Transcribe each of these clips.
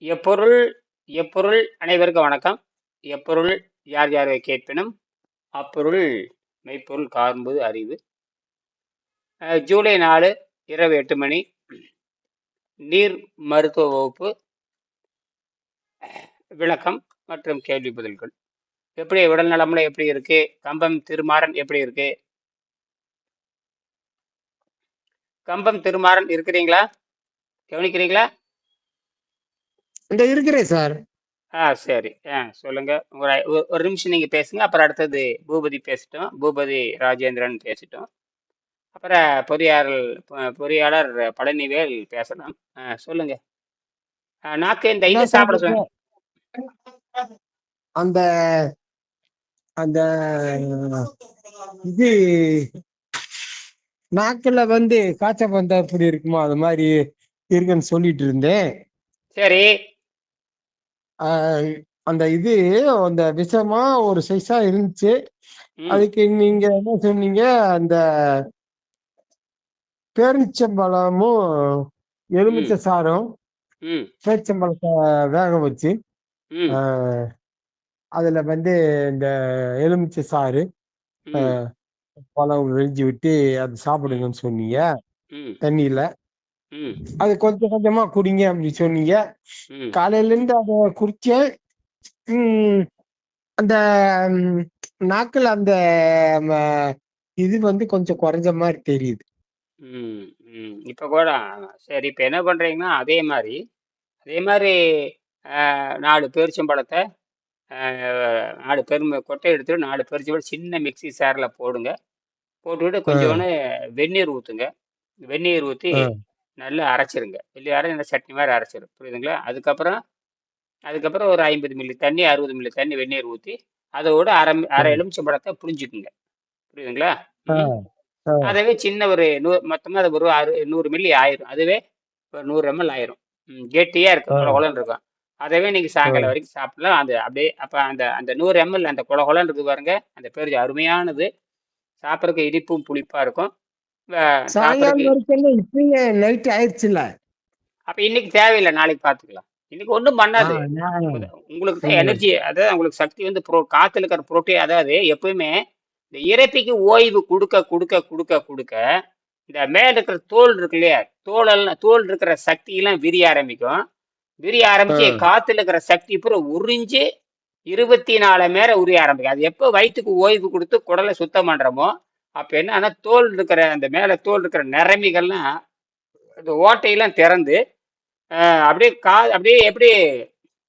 எப்பொருள் எப்பொருள் அனைவருக்கும் வணக்கம். எப்பொருள் யார் யாரை கேட்பினும் அப்பொருள் மெய்ப்பொருள் காண்பது அறிவு. ஜூலை 4 இரவு 8 மணி. நீர் மருத்துவ வகுப்பு விளக்கம் மற்றும் கேள்வி பதில்கள். எப்படி உடல் நலம்ல எப்படி இருக்கு? கம்பம் திருமாறன் எப்படி இருக்கு? கம்பம் திருமாறன் இருக்கிறீங்களா? கவனிக்கிறீங்களா? இந்த இருக்கிறேன் சார். சரி. சொல்லுங்க. ஒரு நிமிஷம் நீங்க பேசுங்க. அப்புறம் அடுத்தது பூபதி பேசிட்டோம். பூபதி ராஜேந்திரன் பேசிட்டோம். அப்புறம் பொறியாளர் பழனிவேல் பேசலாம். சொல்லுங்க. நாக்கு இந்த இது சாப்பிட சொல்லுங்க. அந்த அந்த இது நாக்குல காய்ச்சல் வந்தா எப்படி இருக்குமோ அது மாதிரி இருக்குன்னு சொல்லிட்டு இருந்தேன். சரி. அந்த இது அந்த விஷமா ஒரு சைஸா இருந்துச்சு. அதுக்கு நீங்க என்ன சொன்னீங்க? அந்த பேரிச்சம்பழமும் எலுமிச்சை சாரும் பேரிச்சம்பழத்தை வேக வச்சு அதுல இந்த எலுமிச்சை சாறு பழம் வெழிஞ்சு விட்டு அது சாப்பிடுங்கன்னு சொன்னீங்க. தண்ணியில அது கொஞ்சம் கொஞ்சமா குடிங்க அப்படி சொன்னீங்க. காலையில இருந்து அதை குடிச்சேன். அந்த நாக்குல அந்த இது கொஞ்சம் குறைஞ்ச மாதிரி தெரியுது. இப்ப கூட சரி. இப்ப என்ன பண்றீங்கன்னா அதே மாதிரி 4 பேரிச்சம்பழத்தை 4 கொட்டை எடுத்துட்டு 4 பேரிச்சம்பழம் சின்ன மிக்சி சார்ல போடுங்க. போட்டுவிட்டு கொஞ்சோன்னு வெந்நீர் ஊத்துங்க. வெந்நீர் ஊற்றி நல்லா அரைச்சிருங்க. வெளியே நல்லா சட்னி மாதிரி அரைச்சிடும். புரியுதுங்களா? அதுக்கப்புறம் ஒரு 50 மில்லி தண்ணி 60 மில்லி தண்ணி வெந்நீர் ஊற்றி அதோட அரை எலுமிச்சம்பழத்தை புரிஞ்சுக்குங்க. புரியுதுங்களா? அதவே சின்ன ஒரு மொத்தமாக அது ஒரு 100 மில்லி ஆயிரும். அதுவே ஒரு 100 ml ஆயிரும். கெட்டியா இருக்கும், குளன்னு இருக்கும். அதவே நீங்க சாயங்காலம் வரைக்கும் சாப்பிடலாம். அது அப்படியே அப்ப அந்த 100 ml அந்த குளன்னு இருக்கு பாருங்க, அந்த பேர் அருமையானது. சாப்பிட்றதுக்கு இனிப்பும் புளிப்பா இருக்கும். நைட் ஆயிடுச்சுல. அப்ப இன்னைக்கு தேவையில்லை, நாளைக்கு பார்த்துக்கலாம். இன்னைக்கு ஒன்றும் பண்ணாது. உங்களுக்கு தான் எனர்ஜி, அதாவது உங்களுக்கு சக்தி காத்துல இருக்கிற புரோட்டீன். அதாவது எப்பவுமே இந்த இறைப்பிக்கு ஓய்வு கொடுக்க கொடுக்க கொடுக்க கொடுக்க இந்த மேல இருக்கிற தோல் இருக்கு இல்லையா, தோல் இருக்கிற சக்தி எல்லாம் விரிய ஆரம்பிக்கும். விரிய ஆரம்பிச்சு காத்துல இருக்கிற சக்தி பூரா உறிஞ்சு 24 மணி நேரம் உரிய ஆரம்பிக்கும். அது எப்போ வயிற்றுக்கு ஓய்வு கொடுத்து குடலை சுத்தம் பண்றோமோ அப்ப என்ன ஆனா தோல் இருக்கிற அந்த மேல தோல் இருக்கிற நிறமிகள்லாம் இந்த ஓட்டையெல்லாம் திறந்து அப்படியே எப்படி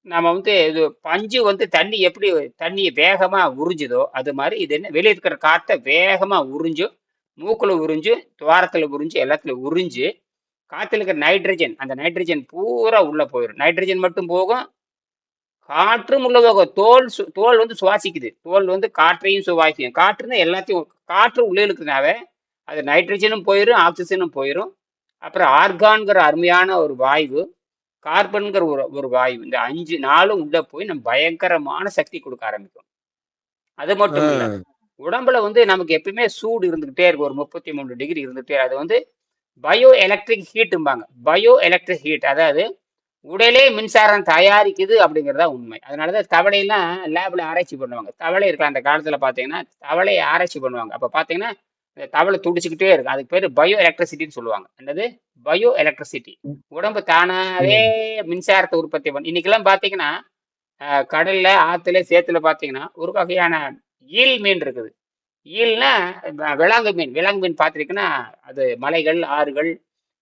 நம்ம இது பஞ்சு தண்ணியை வேகமா உறிஞ்சுதோ அது மாதிரி இது என்ன வெளியே இருக்கிற காற்றை வேகமா உறிஞ்சும். மூக்குல உறிஞ்சு, துவாரத்துல உறிஞ்சு, எல்லாத்துல உறிஞ்சு காத்துல இருக்கிற நைட்ரஜன், அந்த நைட்ரஜன் பூரா உள்ள போயிடும். நைட்ரஜன் மட்டும் போகும், காற்றும் உள்ள போகும். தோல் சுவாசிக்குது. தோல் காற்றையும் சுவாசிக்கும். காற்றுன்னா எல்லாத்தையும், காற்று உள்ளே இருக்குனாவே அது நைட்ரஜனும் போயிடும், ஆக்சிஜனும் போயிடும். அப்புறம் ஆர்கான்கிற அருமையான ஒரு வாயு, கார்பன்கிற ஒரு வாயு, இந்த 5 நாளும் உள்ள போய் நம்ம பயங்கரமான சக்தி கொடுக்க ஆரம்பிக்கும். அது மட்டும் இல்ல, உடம்புல நமக்கு எப்பயுமே சூடு இருந்துகிட்டே இருக்கு. ஒரு 33 டிகிரி இருந்துகிட்டே. அது பயோ எலக்ட்ரிக் ஹீட்டும்பாங்க. பயோ எலக்ட்ரிக் ஹீட், அதாவது உடலே மின்சாரம் தயாரிக்குது அப்படிங்கிறதா உண்மை. அதனாலதான் தவளையெல்லாம் லேப்ல ஆராய்ச்சி பண்ணுவாங்க. தவளை இருக்கலாம் அந்த காலத்துல பாத்தீங்கன்னா, தவளையை ஆராய்ச்சி பண்ணுவாங்க. அப்ப பாத்தீங்கன்னா இந்த தவளை துடிச்சுக்கிட்டே இருக்கும். அதுக்கு பேரு பயோ எலக்ட்ரிசிட்டின்னு சொல்லுவாங்க. என்னது? Bio electricity. உடம்பு தானாவே மின்சாரத்தை உற்பத்தி பண்ணு. இன்னைக்கெல்லாம் பாத்தீங்கன்னா கடல்ல, ஆத்துல, சேத்துல பாத்தீங்கன்னா ஒரு வகையான ஈல் மீன் இருக்குது. ஈல்னா விலாங்கு மீன் பார்த்துருக்குன்னா அது மலைகள், ஆறுகள்,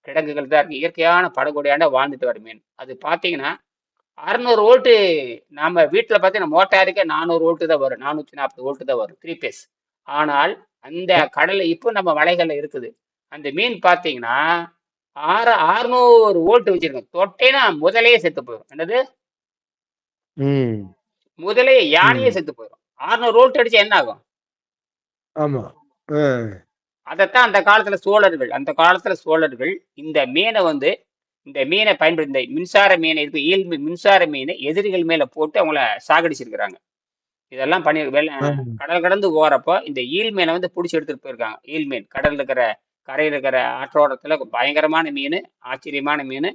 கிடங்குகள் தான் இருக்கு. இயற்கையான படகொடையாண்ட வாழ்ந்துட்டு வர மீன். அது பார்த்தீங்கன்னா 600 வோல்ட்டு. நம்ம வீட்டில் பார்த்தீங்கன்னா மோட்டாருக்கே 400 வோல்ட்டு தான் வரும், 440 வோல்ட்டு தான் வரும், 3 பேஸ். ஆனால் அந்த கடல்ல இப்போ நம்ம மலைகள்ல இருக்குது. அந்த மீன் பார்த்தீங்கன்னா 600 வோல்ட் வச்சிருக்கோம். தொட்டேன்னா முதலையே செத்து போயிடும். என்னது? முதலே யானையே செத்து போயிடும். 600 வோல்ட் அடிச்சா என்ன ஆகும்? ஆமா. அதைத்தான் அந்த காலத்துல சோழர்கள் இந்த மீனை பயன்படுத்தி, இந்த மின்சார மீனை இருக்கு, மின்சார மீனை எதிரிகள் மேல போட்டு அவங்கள சாகடிச்சிருக்கிறாங்க. இதெல்லாம் பண்ணி கடல் கடந்து போறப்போ இந்த ஈல் மீனை பிடிச்சி எடுத்துட்டு போயிருக்காங்க. ஈல் மீன் கடல்ல இருக்கிற கரையில் இருக்கிற ஆற்றோரத்துல பயங்கரமான மீன், ஆச்சரியமான மீன்.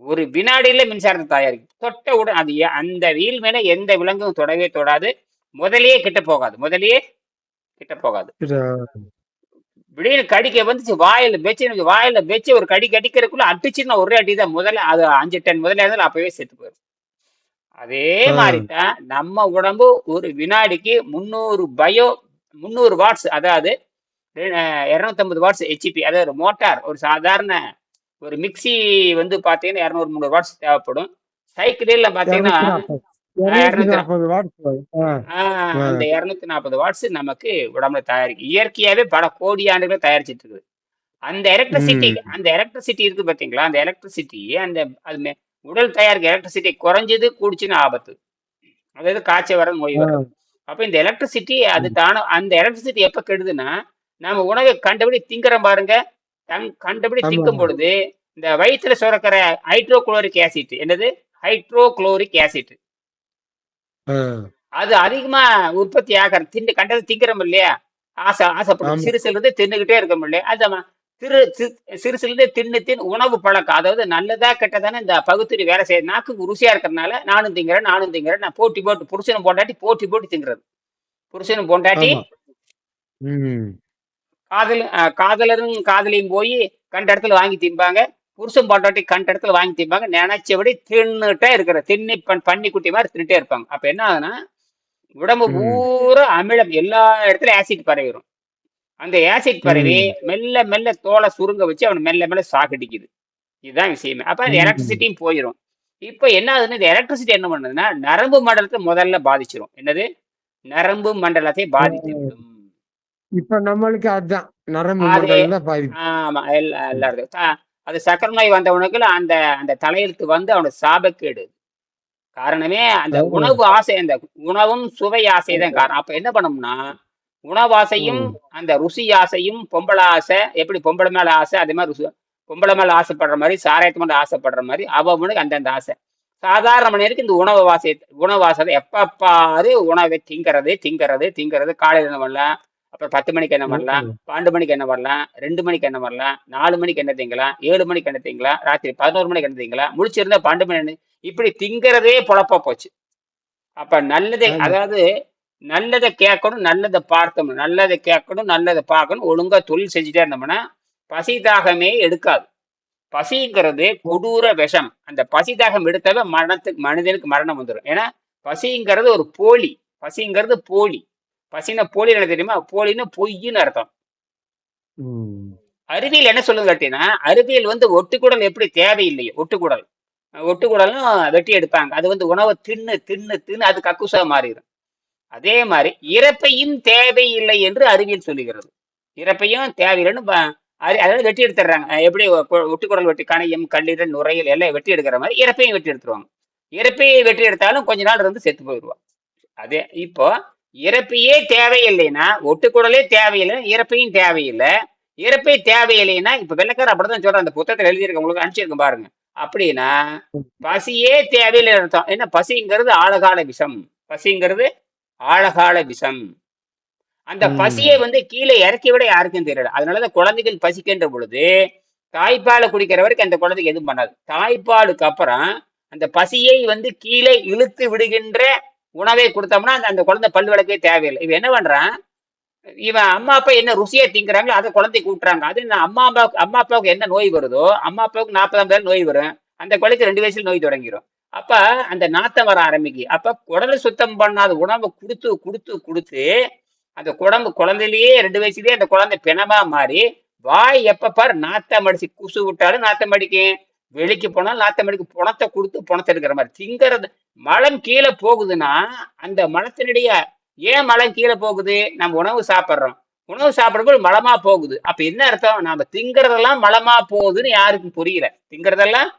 ஒரு வினாடியில மின்சாரத்தை தயாரிக்கும். தொட்ட உடன் அது அந்த வீல் மேல எந்த விலங்கும் தொடவே தொடாது. முதலையே கிட்ட போகாது. முதலையே கிட்ட போகாது. திடீர்னு கடிக்க வந்துச்சு, வாயில வச்சு ஒரு கடி கடிக்கிறதுக்குள்ள அடிச்சுன்னா ஒரே அடிதான். முதல்ல அது 5 டன் முதல்ல இருந்தாலும் அப்பவே செத்து போயிடும். அதே மாதிரிதான் நம்ம உடம்பு ஒரு வினாடிக்கு 300 வாட்ஸ், அதாவது 250 வாட்ஸ் ஹெச்பி, அதாவது ஒரு மோட்டார், ஒரு சாதாரண ஒரு மிக்சி வந்து பாத்தீங்கன்னா 200 300 வாட்ஸ் தேவைப்படும். சைக்கிள் பாத்தீங்கன்னா அந்த 240 வாட்ஸ் நமக்கு உடம்புல தயாரிக்கும். இயற்கையாவே பல கோடி ஆண்டுகள் தயாரிச்சிட்டு இருக்குது. அந்த எலக்ட்ரிசிட்டி இருக்கு பாத்தீங்களா, அந்த எலக்ட்ரிசிட்டி அது உடல் தயாரிக்க எலக்ட்ரிசிட்டி குறைஞ்சது கூடிச்சுன்னு ஆபத்து. அதாவது காய்ச்சல் வர, நோய் வரும். அப்ப இந்த எலக்ட்ரிசிட்டி அது தானே, அந்த எலக்ட்ரிசிட்டி எப்ப கெடுதுன்னா, நம்ம உணவை கண்டபடி திங்கிறோம் பாருங்க. கண்டபடி திங்கும் பொழுது இந்த வயிற்றுல சுரக்கிற ஹைட்ரோகுளோரிக் ஆசிட், என்னது ஹைட்ரோகுளோரிக் ஆசிட், அது அதிகமா உற்பத்தி ஆகிற கண்டது திங்கிறோம் இல்லையா, ஆசைப்படும் சிறுசுல இருந்து தின்னுகிட்டே இருக்கோம் இல்லையா, அது சிறுசுல இருந்து தின்னு உணவு பழக்கம். அதாவது நல்லதா கெட்டதானே இந்த பகுத்தறி வேலை செய்ய, நாக்குக்கு ருசியா இருக்கிறதுனால நானும் திங்கிறேன் நான் போட்டி போட்டு புருஷனும் பொண்டாட்டி போட்டி போட்டு திங்கிறது. புருஷனும் பொண்டாட்டி காதலரும் காதலியும் போய் கண்ட இடத்துல வாங்கி திம்பாங்க. புருஷன் பொண்டாட்டி கண்ட இடத்துல வாங்கி திம்பாங்க. நினைச்சபடி தின்னுட்டே இருக்கிற பண்ணி குட்டி மாதிரி தின்னுட்டே இருப்பாங்க. அப்ப என்ன ஆகுதுன்னா, உடம்பு பூரா அமிலம், எல்லா இடத்துலயும் ஆசிட் பரவிடும். அந்த ஆசிட் பரவி மெல்ல மெல்ல தோலை சுருங்க வச்சு அவனை மெல்ல மெல்ல சாகடிக்குது. இதுதான் விஷயமே. அப்ப அந்த எலக்ட்ரிசிட்டியும் போயிடும். இப்ப என்ன ஆகுதுன்னா, இந்த எலக்ட்ரிசிட்டி என்ன பண்ணுதுன்னா நரம்பு மண்டலத்தை முதல்ல பாதிச்சிடும். என்னது, நரம்பு மண்டலத்தை பாதிச்சிடும். இப்ப நம்மளுக்கு அதுதான் நரம்பு மண்டலம் தான் பாதிப்பு. ஆமா, எல்லாருக்கும் அது சக்கரை நோய் வந்தவனுக்கு அந்த அந்த தலையெழுத்து வந்து அவனுக்கு சாபக்கேடு. காரணமே அந்த உணவு ஆசை, அந்த உணவும் சுவை ஆசை தான் காரணம். அப்ப என்ன பண்ணோம்னா, உணவாசையும் அந்த ருசி ஆசையும், பொம்பளை ஆசை எப்படி பொம்பளை மேல ஆசை, அதே மாதிரி பொம்பளை மேல ஆசைப்படுற மாதிரி, சாராயத்து மேல ஆசைப்படுற மாதிரி அவனுக்கு அந்தந்த ஆசை. சாதாரண மனிதருக்கு இந்த உணவாசை எப்பப்பாரு உணவை திங்கிறது. காலையில் என்ன பண்ணலாம், அப்புறம் 10 மணிக்கு என்ன பண்ணலாம், 12 மணிக்கு என்ன பண்ணலாம், 2 மணிக்கு என்ன பண்ணலாம், 4 மணிக்கு என்ன திங்கலாம், 7 மணிக்கு என்ன திங்கலாம், ராத்திரி 11 மணிக்கு என்ன திங்கலாம், முடிச்சிருந்தா 12 மணி, இப்படி திங்கிறதே பொழப்பா போச்சு. அப்ப நல்லதே, அதாவது நல்லதை கேட்கணும், நல்லதை பார்த்தோம், நல்லதை கேட்கணும், நல்லதை பார்க்கணும், ஒழுங்கா தொழில் செஞ்சுட்டே இருந்தோம்னா பசி தாகமே எடுக்காது. பசிங்கிறது கொடூர விஷம். அந்த பசி தாகம் எடுத்தவ மனிதனுக்கு மரணம் வந்துடும். ஏன்னா பசிங்கிறது ஒரு போலி. பசின போலி என்ன தெரியுமா, போலின்னு பொய்ன்னு அர்த்தம். அறிவியல் என்ன சொல்லுது கேட்டீங்கன்னா, அறிவியல் வந்து ஒட்டுக்குடல் எப்படி தேவையில்லையோ, ஒட்டுக்குடலும் வெட்டி எடுப்பாங்க. அது வந்து உணவை தின்னு அது கக்குசா மாறிடும். அதே மாதிரி இறப்பையும் தேவையில்லை என்று அறிவியல் சொல்லுகிறது. இறப்பையும் தேவையில்லைன்னு அதாவது வெட்டி எடுத்துடுறாங்க. எப்படி ஒட்டுக்குடல் வெட்டி, கணையம், கல்லீரல், நுரையீரல் எல்லாம் வெட்டி எடுக்கிற மாதிரி இறப்பையும் வெட்டி எடுத்துருவாங்க. இறப்பையை வெட்டி எடுத்தாலும் கொஞ்ச நாள் இருந்து செத்து போயிடுவான். அதே இப்போ இறப்பையே தேவையில்லைன்னா, ஒட்டுக்குடலே தேவையில்லை, இறப்பையும் தேவையில்லை. இறப்பை தேவையில்லைன்னா, இப்ப வெள்ளக்கார அப்படிதான் சொல்ற, அந்த புத்தகத்துல எழுதியிருக்க, உங்களுக்கு அனுப்பிச்சிருக்கேன் பாருங்க. அப்படின்னா பசியே தேவையில்லை அர்த்தம். என்ன, பசிங்கிறது ஆழகால விஷம். அந்த பசியை வந்து கீழே இறக்கி விட யாருக்கும் தெரியல. அதனாலதான் குழந்தைகள் பசிக்கின்ற பொழுது தாய்ப்பாலை குடிக்கிற வரைக்கும் அந்த குழந்தைக்கு எதுவும் பண்ணாது. தாய்ப்பாலுக்கு அப்புறம் அந்த பசியை வந்து கீழே இழுத்து விடுகின்ற உணவை கொடுத்தோம்னா அந்த குழந்தை பல் விளக்கவே தேவையில்லை. இவன் என்ன பண்றான், இவன் அம்மா அப்பா என்ன ருசியா திங்கிறாங்களோ அதை குழந்தைக்கு ஊட்டுறாங்க. அது அம்மா அப்பாவுக்கு என்ன நோய் வருதோ, அம்மா அப்பாவுக்கு 40 நோய் வரும், அந்த குழந்தைக்கு 2 வயசுல நோய் தொடங்கிடும். அப்ப அந்த நாத்தம் வர ஆரம்பிக்கு. அப்ப குடலை சுத்தம் பண்ணாத உணவை கொடுத்து அந்த குழந்தையிலேயே 2 வயசுலயே அந்த குழந்தை பிணமா மாறி, வாய் எப்ப பாரு நாத்தம் அடிச்சு, குசு விட்டாலும் நாத்தம் அடிக்கும், வெளிக்கு போனாலும் நாத்தம் அடிக்கும். பணத்தை கொடுத்து பணத்தை எடுக்கிற மாதிரி திங்கிறது. மலம் கீழே போகுதுன்னா அந்த மலத்தினுடைய ஏன் மலம் கீழே போகுது, நம்ம உணவு சாப்பிடும்போது மலமா போகுது. அப்ப என்ன அர்த்தம், நாம திங்கிறதெல்லாம் மலமா போகுதுன்னு யாருக்கும் புரியல. திங்கிறதெல்லாம்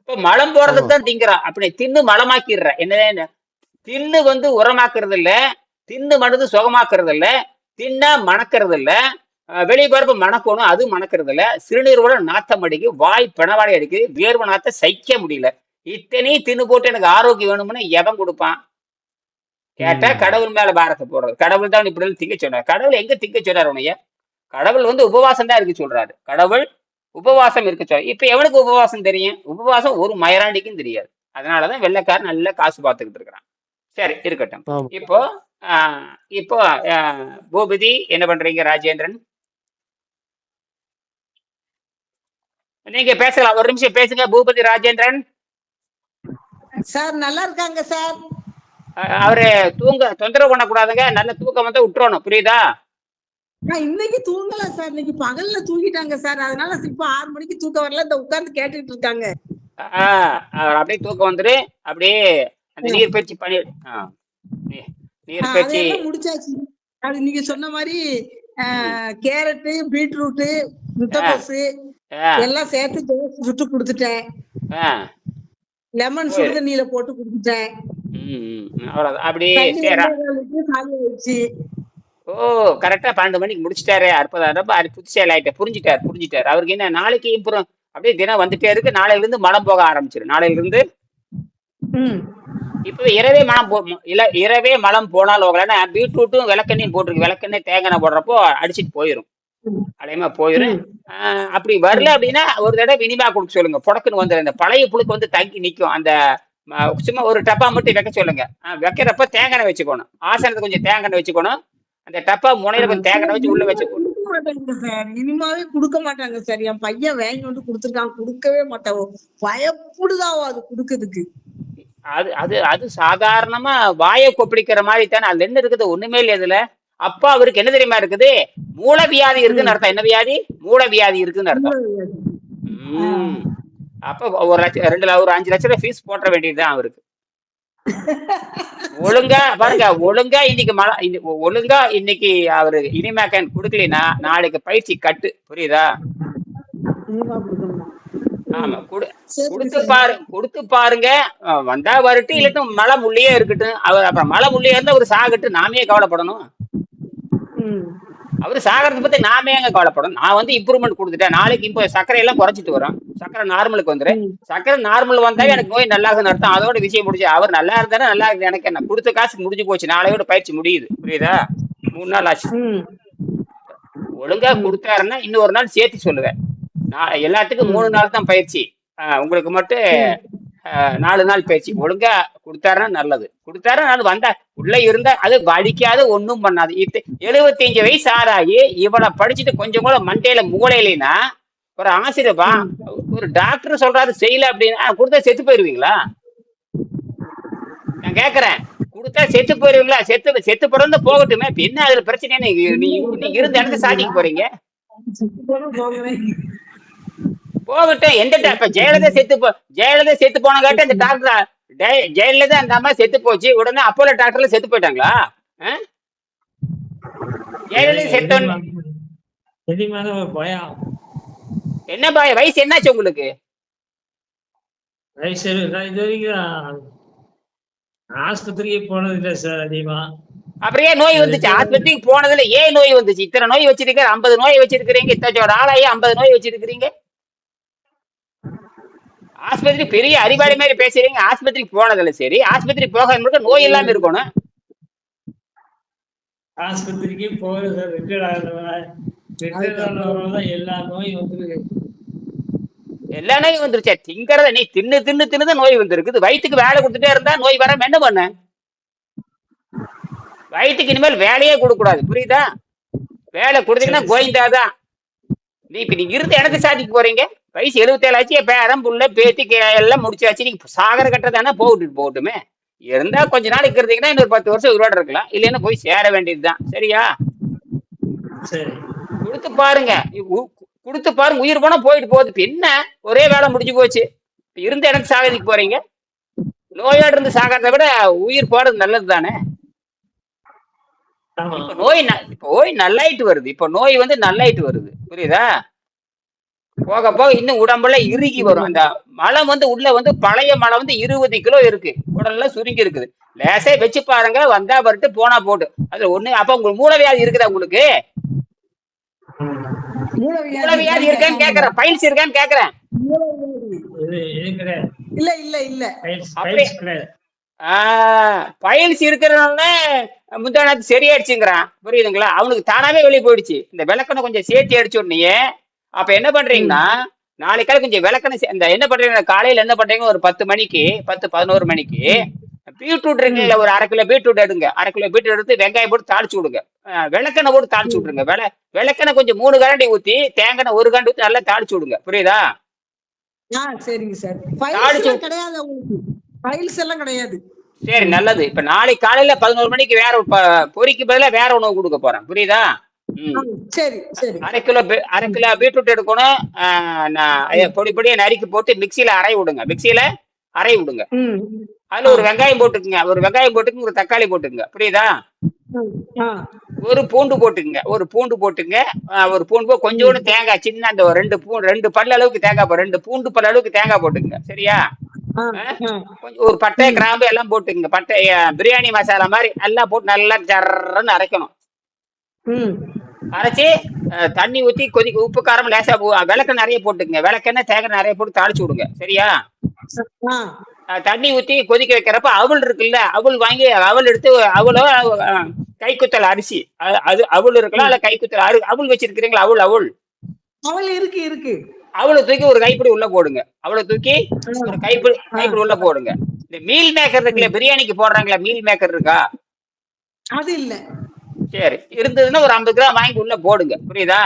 இப்ப மலம் போறதுக்கு தான் திங்கிறான். அப்படி தின்னு மலமாக்கிடுற. என்ன, தின்னு வந்து உரமாக்குறது இல்ல, தின்னு மனது சுகமாக்குறது இல்ல, தின்னா மணக்கிறது இல்ல, வெளியே பரப்பு மணக்கணும், அது மணக்கிறது இல்ல, சிறுநீரோட நாத்தம் அடிக்கு, வாய் பிணவாடை அடிக்குது, வேர்வை நாத்த சகிக்க முடியல. இத்தனையும் தின்னு போட்டு எனக்கு ஆரோக்கியம் வேணும்னு எவன் கொடுப்பான் கேட்டா, கடவுள் மேல பாரத்தை போடுறது. கடவுள் தான் இப்படி திங்க சொன்னார். கடவுள் எங்க திங்க சொன்னார் உனைய? கடவுள் வந்து உபவாசம் தான் இருக்கு சொல்றாரு. கடவுள் உபவாசம் இருக்க சொல்ற. இப்ப எவனுக்கு உபவாசம் தெரியும்? உபவாசம் ஒரு மயராண்டிக்கும் தெரியாது. அதனாலதான் வெள்ளைக்காரன் நல்ல காசு பார்த்துக்கிட்டு இருக்கிறான். சரி இருக்கட்டும். ஆமா. இப்போ இப்போ பூபதி என்ன பண்றீங்க? ராஜேந்திரன் நீங்க பேசலாம், ஒரு நிமிஷம் பேசுங்க. பூபதி ராஜேந்திரன் சார் நல்லா இருக்காங்க சார். அவரு தொந்தரவு பண்ணக்கூடாதுங்க. நல்ல தூக்கம் வந்து விட்டுறணும், புரியுதா? இன்னைக்கு தூங்கல சார், இன்னைக்கு பகல்ல தூங்கிட்டாங்க சார். அதனால இப்ப 6 மணிக்கு தூக்கம் வரல, இந்த உட்கார்ந்து கேட்டுட்டு இருக்காங்க. அப்படியே தூக்கம் வந்துரு. அப்படியே அந்த நீர் பயிற்சி பண்ணி நீர் பயிற்சி முடிச்சாச்சு. அது நீங்க சொன்ன மாதிரி கேரட்டு, பீட்ரூட், முட்டைக்கோசு எல்லாம் சேர்த்து சுட்டு கொடுத்துட்டேன். லெமன் சுடு தண்ணியில போட்டு குடிச்சிட்டேன். அப்படியே ஓ கரெக்டா 12 மணிக்கு முடிச்சிட்டாரு. அற்புதம். புதுசேல் ஆயிட்ட. புரிஞ்சுட்டாரு. அவருக்கு என்ன நாளைக்கு இம்ப்ரூவ் அப்படியே தினம் வந்துட்டே இருக்கு. நாளையில இருந்து மலம் போக ஆரம்பிச்சிடும். நாளையில இருந்து இப்ப இரவே மலம் போனாலும் பீட்ரூட்டும் விளக்கெண்ணையும் போட்டிருக்கு. விளக்கெண்ணெய் தேங்காய் போடுறப்போ அடிச்சுட்டு போயிரும், அலையமா போயிரும். அப்படி வரல அப்படின்னா ஒரு தடவை வினிமா கொடுக்க சொல்லுங்க. புடக்குன்னு வந்து அந்த பழைய புழுக்கு வந்து தங்கி நிக்கும். அந்த சும்மா ஒரு டப்பா மட்டும் வைக்க சொல்லுங்க. வைக்கிறப்ப தேங்காய் வச்சுக்கணும். ஆசனத்தை கொஞ்சம் தேங்காய் வச்சுக்கணும். அந்த டப்பா முனையில கொஞ்சம் தேங்காய் வச்சு உள்ள வச்சு சார். இனிமாவே கொடுக்க மாட்டாங்க சார். என் பையன் வாங்கி வந்து கொடுத்துருக்கான், கொடுக்கவே மாட்டாவோ. பயப்படுதாவோ அது கொடுக்கறதுக்கு. அது சாதாரணமா வாயை கொப்பளிக்கிற மாதிரி தானே. அதுல என்ன இருக்குது? ஒண்ணுமே இல்லை அதுல. அப்பா அவருக்கு என்ன தெரியுமா இருக்குது? மூலவியாதி இருக்குன்னு அர்த்தம். என்ன வியாதி? மூலவியாதி இருக்குன்னு அர்த்தம். அப்ப ஒரு 5 லட்சம் ரூபாய் ஃபீஸ் போட்ட வேண்டியதுதான் அவருக்கு. ஒழுங்கா பாருங்க, ஒழுங்கா இன்னைக்கு அவரு இனிமேக்கன் கொடுக்கலனா நாளைக்கு பயிற்சி கட்டு, புரியுதா? ஆமா, கொடுத்து பாருங்க. வந்தா வரட்டு, இல்லட்டும் மழை முள்ளியே இருக்கட்டும். அவர் அப்புறம் மழை முள்ளியே இருந்தா ஒரு சாகட்டு, நாமே கவலைப்படணும். அவரு சாகரத்தை பத்தி நாமே எங்க கவலைப்படணும்? நான் வந்து இம்ப்ரூவ்மெண்ட் கொடுத்துட்டேன். நாளைக்கு இப்போ சர்க்கரை எல்லாம் குறைச்சிட்டு வரும். சர்க்கரை நார்மலுக்கு வந்துரு. சர்க்கரை நார்மல் வந்தா எனக்கு நோய் நல்லாகுன்னு அர்த்தம். அதோட விஷயம் முடிஞ்சு. அவர் நல்லா இருந்தானே நல்லா இருக்கு. எனக்கு என்ன கொடுத்த காசுக்கு முடிஞ்சு போச்சு. நாளையோட பயிற்சி முடியுது, புரியுதா? 3 நாள் ஆச்சு. ஒழுங்கா கொடுத்தாருன்னா இன்னொரு நாள் சேர்த்து சொல்லுவேன். எல்லாத்துக்கும் 3 நாள் தான் பயிற்சி. உங்களுக்கு மட்டும் 4 நாள் பயிற்சி. ஒழுங்கா கொடுத்தாருன்னா நல்லது. கொடுத்தாருன்னா அது வந்தா உள்ள இருந்தா அது வலிக்காது, ஒண்ணும் பண்ணாது. 75 வயசு ஆறாகி இவனை படிச்சுட்டு கொஞ்சம் கூட மண்டையில மூளையிலனா ஒரு ஆசிரியப்பா, ஒரு டாக்டர் சொல்றாரு செய்யல அப்படின்னா கொடுத்தா செத்து போயிருவீங்களா? நான் கேக்குறேன், கொடுத்தா செத்து போயிருவீங்களா? செத்து பிறந்து போகட்டுமே. என்ன அதுல பிரச்சனை? நீ இருந்த இடத்த சாதிக்க போறீங்க. போகட்டும். எந்த இப்ப ஜெயலலிதா செத்து போன காட்டி அந்த டாக்டர் ஜெயலலிதா அந்த அம்மா செத்து போச்சு. உடனே அப்போலோ டாக்டர்ல செத்து போயிட்டாங்களா? ஜெயலலிதா செத்தோன்னு என்ன பயம்? வயசு என்னாச்சு உங்களுக்கு? ஆஸ்பத்திரிக்கு போனது இல்ல சார் அதிகமா. அப்படியே நோய் வந்துச்சு? ஆஸ்பத்திரிக்கு போனதுல ஏன் நோய் வந்துச்சு? இத்தனை நோய் வச்சிருக்க, 50 நோய் வச்சிருக்கிறீங்க. இத்தனை ஆளாயி 50 நோய் வச்சிருக்கிறீங்க. ஆஸ்பத்திரி பெரிய அறிவாளி மாதிரி பேசுறீங்க. ஆஸ்பத்திரிக்கு போனதுல சரி, ஆஸ்பத்திரி போக நோய் இல்லாம இருக்கணும். ஆஸ்பத்திரிக்கு போறது எல்லா நோயும் வந்துருக்கு. எல்லா நோயும் வந்துருச்சா? திங்கறத நீ தின்னு நோய் வந்துருக்குது. வயிற்றுக்கு வேலை கொடுத்துட்டே இருந்தா நோய் வர என்ன பண்ண? வயிற்றுக்கு இனிமேல் வேலையே கொடுக்க கூடாது, புரியுதா? வேலை கொடுத்தீங்கன்னா கோயந்தாதான். நீங்க இருந்து இடத்த சாதிக்க போறீங்க. வயசு 77 ஆச்சு. பேரம் புள்ள பேத்தி எல்லாம் முடிச்சாச்சு. நீங்க சாகர கட்டதானே போகட்டுமே. இருந்தா கொஞ்ச நாளைக்கு இருந்தீங்கன்னா இன்னொரு 10 வருஷம் உருவாட இருக்கலாம். இல்லைன்னா போய் சேர வேண்டியதுதான். சரியா? கொடுத்து பாருங்க. உயிர் போனா போயிட்டு போகுது. என்ன ஒரே வேலை முடிஞ்சு போச்சு. இருந்த இடத்து சாகதிக்கு போறீங்க. நோயோடு இருந்து சாகிறத விட உயிர் போறது நல்லது தானே. நோய் நல்லாயிட்டு வருது. இப்ப நோய் வந்து நல்லாயிட்டு வருது, புரியுதா? போக போக இன்னும் உடம்புல இறுகி வரும். அந்த மலம் வந்து உள்ள வந்து பழைய மலம் வந்து 20 கிலோ இருக்கு. உடல்ல சுருங்கி இருக்குது. லேசே வச்சு பாருங்க. வந்தா வரட்டு, போனா போட்டு. அதுல ஒண்ணு. அப்ப உங்களுக்கு மூலவியாதி இருக்குதா? உங்களுக்கு மூலவியாதி இருக்கான்னு கேக்குறேன். பைல்ஸ் இருக்கான்னு கேக்குறேன். இல்ல பைல்ஸ் இருக்கிறதுனால முந்தானத்து சரியாயிடுச்சுங்கிறான். புரியுதுங்களா? அவனுக்கு தானாவே வெளியே போயிடுச்சு. இந்த விளக்கெண்ணெய் கொஞ்சம் சேர்த்து அடிச்சு உடனே அப்ப என்ன பண்றீங்கன்னா, நாளைக்கு காலை கொஞ்சம் விளக்கெண்ணெய் இந்த என்ன பண்றீங்க, காலையில என்ன பண்றீங்க, ஒரு 10 மணிக்கு 10-11 மணிக்கு பீட்ரூட் இருக்குல்ல, ஒரு 1/2 கிலோ பீட்ரூட் எடுங்க. 1/2 கிலோ பீட்ரூட் எடுத்து வெங்காயம் போட்டு தாளிச்சு விடுங்க. விளக்கெண்ணெய் போட்டு தாளிச்சு விட்டுருங்க. விளக்கெண்ணெய் கொஞ்சம் 3 கரண்டி ஊத்தி, தேங்காய் 1 கரண்டி ஊத்தி நல்லா தாளிச்சு விடுங்க. புரியுதா? சரிங்க சார். தாளிச்சு கிடையாது உங்களுக்கு, ஃபைல்ஸ் எல்லாம் கிடையாது. சரி, நல்லது. இப்ப நாளைக்கு காலையில 11 மணிக்கு வேற பொரிக்கு பதிலா வேற உணவு கொடுக்க போறேன். புரியுதா? சரி சரி. 1/2 கிலோ பீட்ரூட் எடுக்கணும். பொடி பொடியா நறுக்கி போட்டு மிக்சியில அரைய விடுங்க. அதுல ஒரு வெங்காயம் போட்டுக்குங்க. ஒரு தக்காளி போட்டுக்குங்க. புரியுதா? ஒரு பூண்டு போட்டுக்குங்க. ஒரு பூண்டு கொஞ்சோண்டு தேங்காய், சின்ன அந்த 2 பல் அளவுக்கு தேங்காய், 2 பூண்டு பல் அளவுக்கு தேங்காய் போட்டுக்குங்க. சரியா? கொஞ்சம் ஒரு பட்டை கிராம்பு எல்லாம் போட்டுக்குங்க. பட்டை பிரியாணி மசாலா மாதிரி எல்லாம் போட்டு நல்லா ஜர்ன்னு அரைக்கணும். அரைச்சி தண்ணி ஊத்தி கொதிக்க, உப்பு காரம் லேசா, விளக்கெண்ணெய் நிறைய போட்டுக்குங்க. விளக்கெண்ணெய் தேங்காய் நிறைய போட்டு தாளிச்சு விடுங்க. சரியா? தண்ணி ஊத்தி கொதிக்க வைக்கிறப்ப அவல் இருக்குல்ல, அவல் எடுத்து, அவளோ கைக்குத்தல் அரிசி, அது அவல் இருக்கலாம், இல்ல கைக்குத்தல் அவல் வச்சிருக்கிறீங்களா? அவல் இருக்கு. அவளை தூக்கி ஒரு கைப்பிடி உள்ள போடுங்க. ஒரு கைப்பிடி உள்ள போடுங்க. இந்த மீல் மேக்கர் இருக்குல்ல, பிரியாணிக்கு போடுறாங்களா, மீல் மேக்கர் இருக்கா? அது இல்ல. சரி, இருந்ததுன்னா ஒரு 50 கிராம் வாங்கி உள்ள போடுங்க. புரியுதா?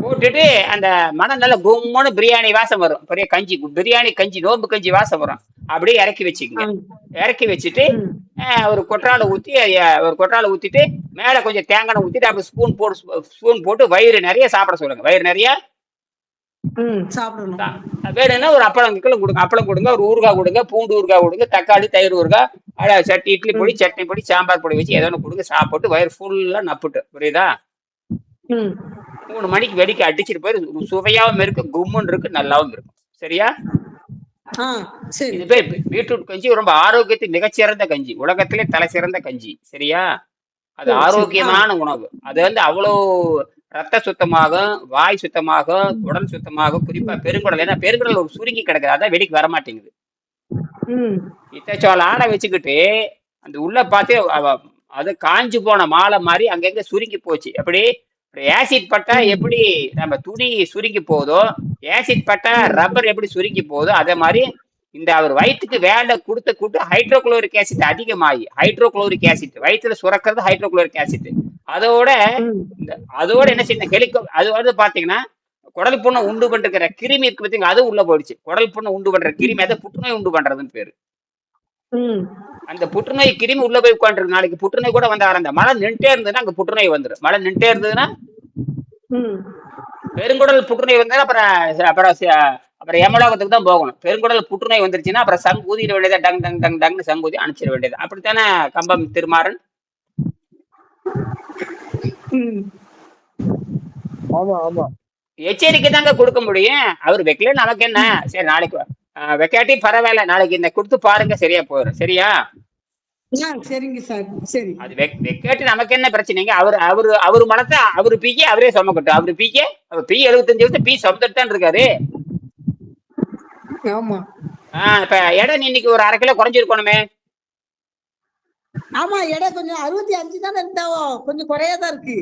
போட்டுட்டு அந்த மனம் நல்ல கும்முன்னு பிரியாணி வாசம் வரும். பெரிய பிரியாணி கஞ்சி, நோம்பு கஞ்சி வாசம் வரும். அப்படியே இறக்கி வச்சுக்கோங்க. இறக்கி வச்சுட்டு ஒரு கொற்றால ஊத்திட்டு மேல கொஞ்சம் தேங்காய் ஊத்திட்டு அப்படி ஸ்பூன் போட்டு வயிறு நிறைய சாப்பிட சொல்லுங்க. வயிறு நிறைய சாப்பிடணும். வேணும்னா ஒரு அப்பளம் கொடுங்க. ஒரு ஊறுகாய் கொடுங்க. பூண்டு ஊறுகாய் கொடுங்க. தக்காளி தயிர் ஊறுகாய், சட்னி, இட்லி பொடி, சட்னி பொடி, சாம்பார் பொடி வச்சு ஏதோ ஒன்று கொடுங்க. சாப்பிட்டு வயிறு ஃபுல்லா நப்புட்டு. புரியுதா? 3 மணிக்கு வெடிக்க அடிச்சிட்டு போய் சுவையாவும் இருக்கு, கும்முன்னு இருக்கு, நல்லாவும் இருக்கும். சரியா? இது பேர் பீட்ரூட் கஞ்சி. ரொம்ப ஆரோக்கியத்துக்கு மிகச்சிறந்த கஞ்சி, உலகத்திலே தலை சிறந்த கஞ்சி. சரியா? அது ஆரோக்கியமான உணவு. அது அவ்வளவு ரத்த சுத்தமாகும், வாய் சுத்தமாகும், உடல் சுத்தமாகும். குறிப்பா பெருங்குடல், ஏன்னா பெருங்குடல் ஒரு சுருங்கி கிடக்குது, அதான் வெடிக்கு வர மாட்டேங்குது. இத்தச்சோள ஆடை வச்சுக்கிட்டு அந்த உள்ள பார்த்து அது காஞ்சு போன மாலை மாதிரி அங்கங்க சுருங்கி போச்சு. எப்படி ஆசிட் பட்டா எப்படி நம்ம துணி சுருங்கி போதோ, ஆசிட் பட்டா ரப்பர் எப்படி சுருங்கி போதோ, அதே மாதிரி இந்த அவர் வயிற்றுக்கு வேலை கொடுத்து ஹைட்ரோகுளோரிக் ஆசிட் அதிகமாகி, ஹைட்ரோகுளோரிக் ஆசிட் வயிற்றுல சுரக்கிறது ஹைட்ரோகுளோரிக் ஆசிட். அதோட என்ன செய்யணும், அது பாத்தீங்கன்னா குடல் புண்ணை உண்டு பண்ற கிருமி இருக்கு பார்த்தீங்கன்னா, அது உள்ள போயிடுச்சு. குடல் புண்ணை உண்டு பண்ற கிருமி, அதை புற்றுநோய் உண்டு பண்றதுன்னு பேரு. அந்த புற்றுநோய் கிருமி உள்ள போய் உட்காந்துருக்கு. நாளைக்கு புற்றுநோய் கூட வந்த ஆரம்ப மழை நின்றுட்டே இருந்ததுன்னா அங்க புற்றுநோய் வந்துடும். மழை நின்றுட்டே இருந்ததுன்னா பெருங்குடல் புற்றுநோய் வந்தா அப்புறம் எமலோகத்துக்கு தான் போகணும். பெருங்குடல் புற்றுநோய் வந்துருச்சுன்னா அப்புறம் சங்கு ஊதிட வேண்டியதா, டங் டங் டங் டங்னு சங்கு ஊதி அனுப்பிச்சிட வேண்டியது. அப்படித்தானே கம்பம் திருமாறன்? எச்சரிக்கை தாங்க கொடுக்க முடியும். அவர் வைக்கல, நமக்கு என்ன? சரி, நாளைக்கு வைக்காட்டி பரவாயில்ல, நாளைக்கு இந்த கொடுத்து பாருங்க, சரியா போயிடும். சரியா? சரிங்க சார். சரி, அது வைக்காட்டி நமக்கு என்ன பிரச்சனைங்க? அவரு மனத்தை அவரு பீக்கி அவரே சுமக்கட்டும். அவர் பீ 75 வருஷம் பீ சுமந்துட்டு தான் இருக்காரு. ஆமா. இப்ப இடம் இன்னைக்கு ஒரு 1/2 கிலோ குறைஞ்சிருக்கணுமே. ஆமா, எடை கொஞ்சம் 65 தானே இருந்தாவோ, கொஞ்சம் குறையாதான் இருக்கு.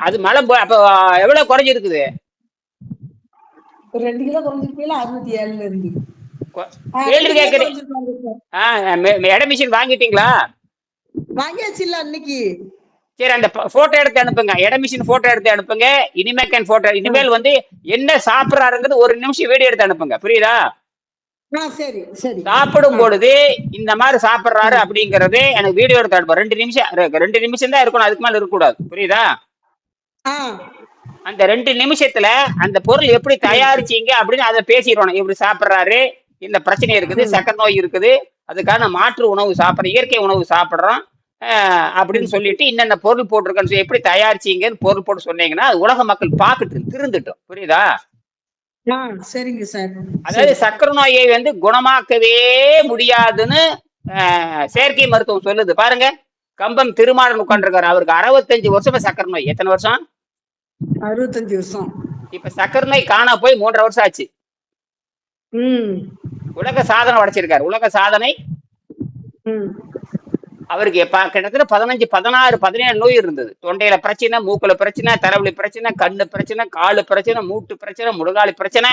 அது மழை அப்ப எவ்வளவு குறைஞ்சிருக்குது? 2 கிலோ குறைஞ்சிருக்கீங்களா? 67ல இருந்து. கேள்வி கேக்குறீங்க. இடம் மிஷின் வாங்கிட்டீங்களா? வாங்கியாச்சு இல்ல அன்னைக்கு. சரி, அந்த போட்டோ எடுத்து அனுப்புங்க. இடம் மிஷின் போட்டோ எடுத்து அனுப்புங்க. இனிமேல் என்ன சாப்பிடறாருங்கிறது 1 நிமிஷம் வீடியோ எடுத்து அனுப்புங்க. புரியுதா? சரி சரி. சாப்பிடும் பொழுது இந்த மாதிரி சாப்பிடுறாரு அப்படிங்கறது எனக்கு வீடியோ எடுத்து அனுப்ப. 2 நிமிஷம் தான் இருக்கணும், அதுக்கு மேல இருக்கக்கூடாது. புரியுதா? அந்த 2 நிமிஷத்துல அந்த பொருள் எப்படி தயாரிச்சீங்க அப்படின்னு அதை பேசிடுவோம். எப்படி சாப்பிடுறாரு, இந்த பிரச்சனை இருக்குது, சக்கரை நோய் இருக்குது, அதுக்கான மாற்று உணவு சாப்பிட்றோம், இயற்கை உணவு சாப்பிடுறோம் அப்படின்னு சொல்லிட்டு இன்னென்ன பொருள் போட்டிருக்கேன்னு எப்படி தயாரிச்சீங்கன்னு பொருள் போட்டு சொன்னீங்கன்னா உலக மக்கள் பார்த்துட்டு திருந்துட்டோம். புரியுதா? சரிங்க சார். அதாவது சக்கரை நோயை குணமாக்கவே முடியாதுன்னு செயற்கை மருத்துவம் சொல்லுது. பாருங்க, கம்பம் திருமாறன் உட்காந்துருக்காரு. அவருக்கு 65 வருஷமா சக்கரை நோய். எத்தனை வருஷம்? 65 வருஷம். இப்ப சக்கரை நோய் காணா போய் 3.5 வருஷம் ஆச்சு. உலக சாதனை படைச்சிருக்காரு. உலக சாதனை அவருக்கு கிட்டத்தட்ட 15, 16, 17 நோய் இருந்தது. தொண்டையில பிரச்சனை, மூக்குல பிரச்சனை, தலைவலி பிரச்சனை, கண்ணு பிரச்சனை, காலு பிரச்சனை, மூட்டு பிரச்சனை, முழங்காலு பிரச்சனை.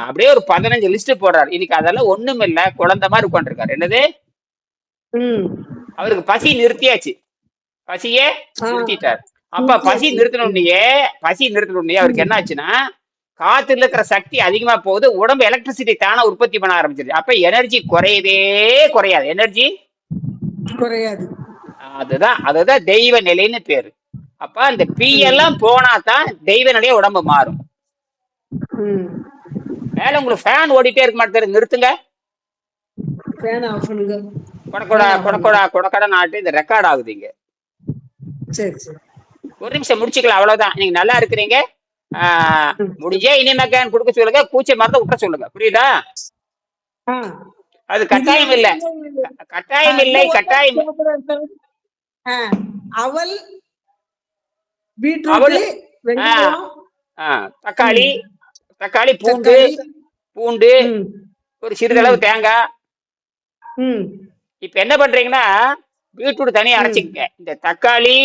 அப்படியே ஒரு 15 லிஸ்ட் போடுறாரு. இன்னைக்கு அதெல்லாம் ஒண்ணும் இல்ல, குழந்தை மாதிரி உட்காந்துருக்காரு. என்னது, அவருக்கு பசி நிறுத்தியாச்சு, பசியே நிறுத்திட்டார். அப்ப பசி நிறுத்தணும்னே அவருக்கு என்ன ஆச்சுன்னா, காத்துல இருக்கிற சக்தி அதிகமா போகுது, உடம்பு எலக்ட்ரிசிட்டி தானே உற்பத்தி பண்ண ஆரம்பிச்சிருச்சு. அப்ப எனர்ஜி குறையாது, எனர்ஜி குறையாது. அதுதான் தெய்வ நிலைன்னு பேரு. அப்ப அந்த பி எல்லாம் போனா தான் தெய்வ நிலைய உடம்பு மாறும். மேல உங்களுக்கு ஃபேன் ஓடிட்டே இருக்க மாட்டேங்குது, நிறுத்துங்க. கொடக்கொடா நாட்டு இந்த ரெக்கார்ட் ஆகுதுங்க. ஒரு நிமிஷம் முடிச்சுக்கலாம், அவ்வளவுதான். நீங்க நல்லா இருக்கிறீங்க. முடிஞ்சே இனிமேக்கான் கொடுக்க சொல்லுங்க, கூச்ச மருந்து விட்ட சொல்லுங்க, புரியுதா? அது கட்டாயம் இல்லை. அவல், பீட்ரூட், தக்காளி, பூண்டு, ஒரு சிறிதளவு தேங்காய். இப்ப என்ன பண்றீங்கன்னா, பீட்ரூட் தனியா அரைச்சிக்கங்க. இந்த தக்காளி,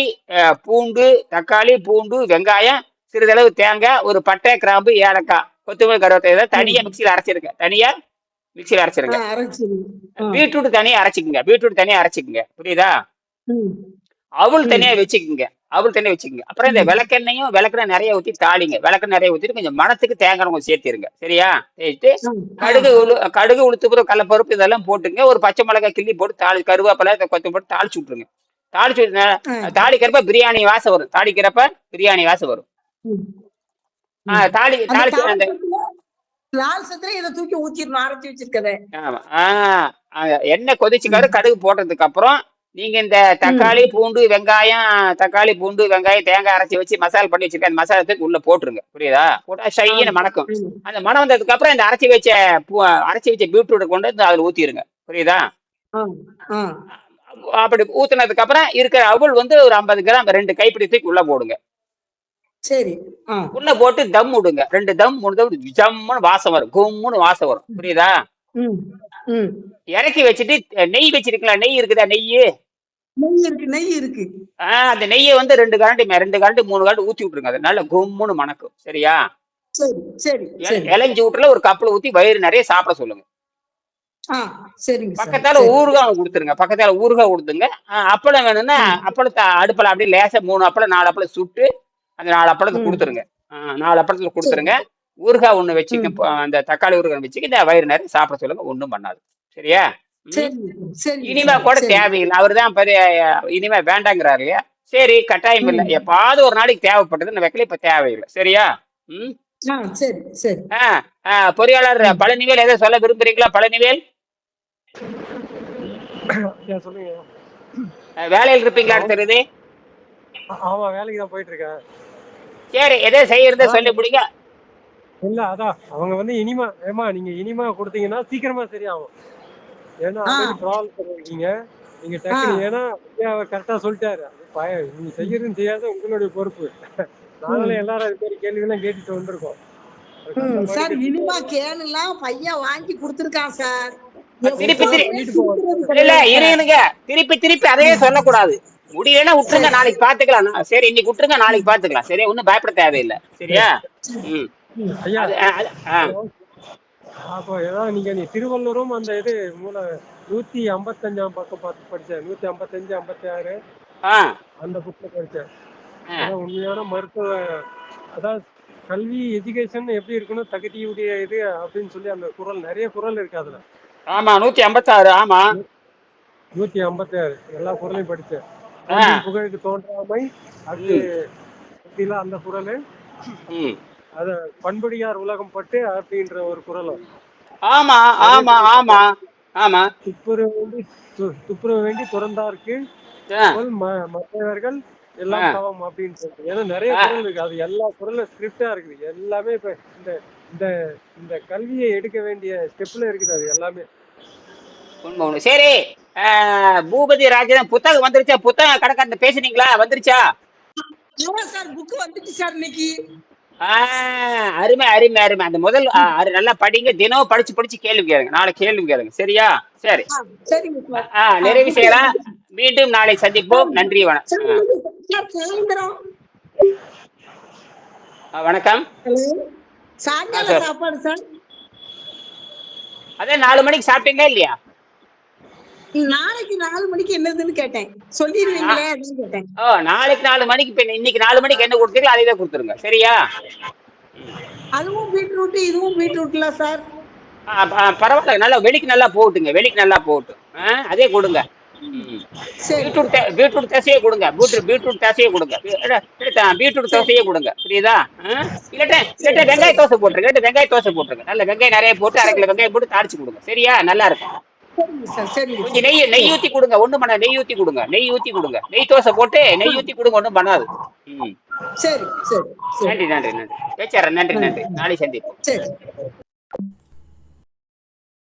பூண்டு, வெங்காயம், சிறிதளவு தேங்காய், ஒரு பட்டை, கிராம்பு, ஏலக்காய், கொத்தமல்லி, கருவேப்பிலை தனியா மிக்சியில அரைச்சிருங்க. பீட்ரூட் தனியா அரைச்சிக்கங்க, புரியுதா? அவள் தனியா வச்சுக்கோங்க. அப்புறம் இந்த விளக்கெண்ணெய் நிறைய ஊத்தி தாளிங்க. விளக்கெண்ணெய் நிறைய ஊத்திட்டு கொஞ்சம் மணத்துக்கு தேங்காய் கொஞ்சம் சேர்த்திருங்க, சரியா? கடுகு, உளுத்தம்பருப்பு, கடலைப்பருப்பு இதெல்லாம் போட்டுங்க. ஒரு பச்சை மிளகாய் கிள்ளி போட்டு கருவேப்பிலை, கொத்தமல்லி போட்டு தாளிச்சு விட்டுருங்க. தாளிக்கிறப்ப பிரியாணி வாசம் வரும். எண்ணெய் கொதிச்சுக்காரு. கடுகு போட்டதுக்கு அப்புறம் நீங்க இந்த தக்காளி, பூண்டு, வெங்காயம், தேங்காய் அரைச்சி வச்சு மசாலா பண்ணி வச்சிருக்க அந்த மசாலாத்துக்கு உள்ள போட்டுருங்க, புரியுதா? போட்டா ஷைன்னு மணக்கும். அந்த மணம் வந்ததுக்கு அப்புறம் இந்த அரைச்சி வச்ச பீட்ரூட் கொண்டு வந்து அதுல ஊத்திருங்க, புரியுதா? அப்படி ஊத்துனதுக்கு அப்புறம் இருக்கிற அவள் ஒரு 50 கிராம் 2 கைப்பிடி தூக்கி உள்ள போடுங்க. சரி, உள்ள போட்டு தம் விடுங்க. 2 தம் முடிஞ்சு ஜம்முன்னு வாசம் வரும், கும்முன்னு வாசம் வரும், புரியுதா? இறக்கி வச்சுட்டு நெய் வச்சிருக்கீங்களா? நெய் இருக்குதா? நெய் இருக்கு. அந்த நெய்யை 2 கரண்டி 3 கரண்டி ஊத்தி விட்டுருங்க. அது நல்ல கும்முன்னு மணக்கும், சரியா? இளஞ்சி விட்டுல ஒரு கப்பல ஊத்தி வயிறு நிறைய சாப்பிட சொல்லுங்க. பக்கத்தால ஊறுகாய் கொடுத்துருங்க. அப்பளம் வேணும்னா அப்பளத்தை அடுப்பல அப்படியே லேசா 3 அப்பளம் 4 அப்பளம் சுட்டு அந்த 4 அப்பளத்தை கொடுத்துருங்க. 4 அப்பளத்துல கொடுத்துருங்க. ஊறுகாய் ஒண்ணு வச்சுக்க, அந்த தக்காளி ஊறுகாய் வச்சுக்க இந்த வயிறு நிறைய சாப்பிட சொல்லுங்க, ஒண்ணும் பண்ணாது, சரியா? இனிமே கூட தேவையில்லை, அவருதான் இனிமே வேண்டாங்கிறாரு இல்லையா? சரி, கட்டாயம் இல்லை, எப்பாவது ஒரு நாளைக்கு தேவைப்பட்டது வைக்கல, இப்ப தேவையில்லை, சரியா? பொறியாளர் பழனிவேல் ஏதோ சொல்ல விரும்புறீங்களா? பழனிவேல் வேலையில் இருப்பீங்களா? தெரியுது. ஆமா, வேலைக்கு தான் போயிட்டு இருக்கேன். சரி, எதோ செய்யறத சொல்லி முடிங்க. இல்ல, அதான் அவங்க நீங்க இனிமா கொடுத்தீங்கன்னா சீக்கிரமா சரியாகும். ஏன்னா ப்ராப்ளம் இருக்கீங்க நீங்க டக்குனு. ஏன்னா கரெக்டா சொல்லிட்டாரு, நீங்க செய்யறதுன்னு செய்யாத உங்களுடைய பொறுப்பு. நாங்களும் எல்லாரும் அது மாதிரி கேள்விகள்லாம் கேட்டுட்டு வந்திருக்கோம். சார், இனிமா கேனுலாம் பையன் வாங்கி கொடுத்துருக்கான் சார். திருப்பி அதையே சொல்லக்கூடாது. முடியலன்னா விட்டுருங்க, நாளைக்கு பாத்துக்கலாம். சரி, இன்னைக்கு விட்டுருங்க, நாளைக்கு பாத்துக்கலாம், சரியா? ஒன்னும் பயப்பட தேவையில்லை, சரியா? அப்போ ஏதாவது நீங்க திருவள்ளூரும் அந்த இது 155 பக்கம் பார்த்து படிச்சேன். 155, 56 அந்த புக்ல படிச்சேன். உண்மையான மருத்துவ, அதாவது கல்வி, எஜுகேஷன் எப்படி இருக்கணும், தகுதியுடைய இது அப்படின்னு சொல்லி அந்த நிறைய குறள் இருக்கு அதுல. ஆமா, 156. ஆமா, 156 எல்லா குறளையும் படிச்சேன். புகழுக்கு தோன்றாமை, அது அந்த குறள். அத பண்படியார் உலகம் பட்டு அப்படின்ற ஒரு குறளும். ஆமா ஆமா ஆமா ஆமா. துப்புரவு வேண்டி துறந்தார்க்கு மற்றவர்கள் எல்லாம் சமம் அப்படின்னு சொல்லிட்டு. ஏன்னா நிறைய குறள் இருக்கு, அது எல்லா குறளும் ஸ்கிரிப்டா இருக்குது. எல்லாமே இப்ப இந்த கல்வியை எடுக்க வேண்டிய ஸ்டெப்ல இருக்குது அது எல்லாமே. சரி, பூபதி ராஜன் புத்தகம் வந்துருச்சா? புத்தகம் கடைக்காரன் பேசுனீங்களா? வந்துருச்சா? சார், புக் வந்துச்சு சார் இன்னைக்கு. அருமை அருமை அருமை. அந்த முதல் நல்லா படிங்க, தினம் படிச்சு படிச்சு கேள்வி கேளுங்க, நாளை கேள்வி கேளுங்க, சரியா? சரி, சரிங்க சார். நிறைவு செய்யலாம். மீண்டும் நாளை சந்திப்போம். நன்றி, வணக்கம். சாயந்தரம் வணக்கம். சாயங்கால சாப்பாடு சார். அதான் 4 மணிக்கு சாப்பிட்டீங்களா இல்லையா? நாளைக்கு 4 மணிக்கு என்னதுன்னு கேட்டேன், சொல்லிடுவீங்களே அப்படின்னு கேட்டேன். நாளைக்கு 4 மணிக்கு, இன்னைக்கு 4 மணிக்கு என்ன கொடுத்தீங்களோ அதே கொடுத்துருங்க, சரியா? அதுவும் பீட்ரூட், இதுவும் பீட்ரூட்ல சார். பரவாயில்ல, நல்லா வெளிக்கு நல்லா போட்டுங்க, வெளிக்கு நல்லா போட்டு அதே கொடுங்க. பீட்ரூட் தசையே கொடுங்க, பீட்ரூட் தசையே கொடுங்க, பீட்ரூட் தசையே கொடுங்க, புரியுதா? இல்லட்ட வெங்காய தோசை போட்டுருங்க, வெங்காய தோசை போட்டுருங்க, நல்ல வெங்காயம் நிறைய போட்டு 1/2 கிலோ வெங்காயம் போட்டு தாளிச்சு கொடுங்க, சரியா? நல்லா இருக்கும். கொஞ்சம் நெய் ஊத்தி கொடுங்க, ஒண்ணும் பண்ணாது, நெய் ஊத்தி கொடுங்க, நெய் தோசை போட்டு நெய் ஊத்தி கொடுங்க, ஒண்ணும் பண்ணாது. சரி சரி. நன்றி நன்றி நன்றி, பேச்சார நன்றி நன்றி, நாளை சந்திப்போம். சரி.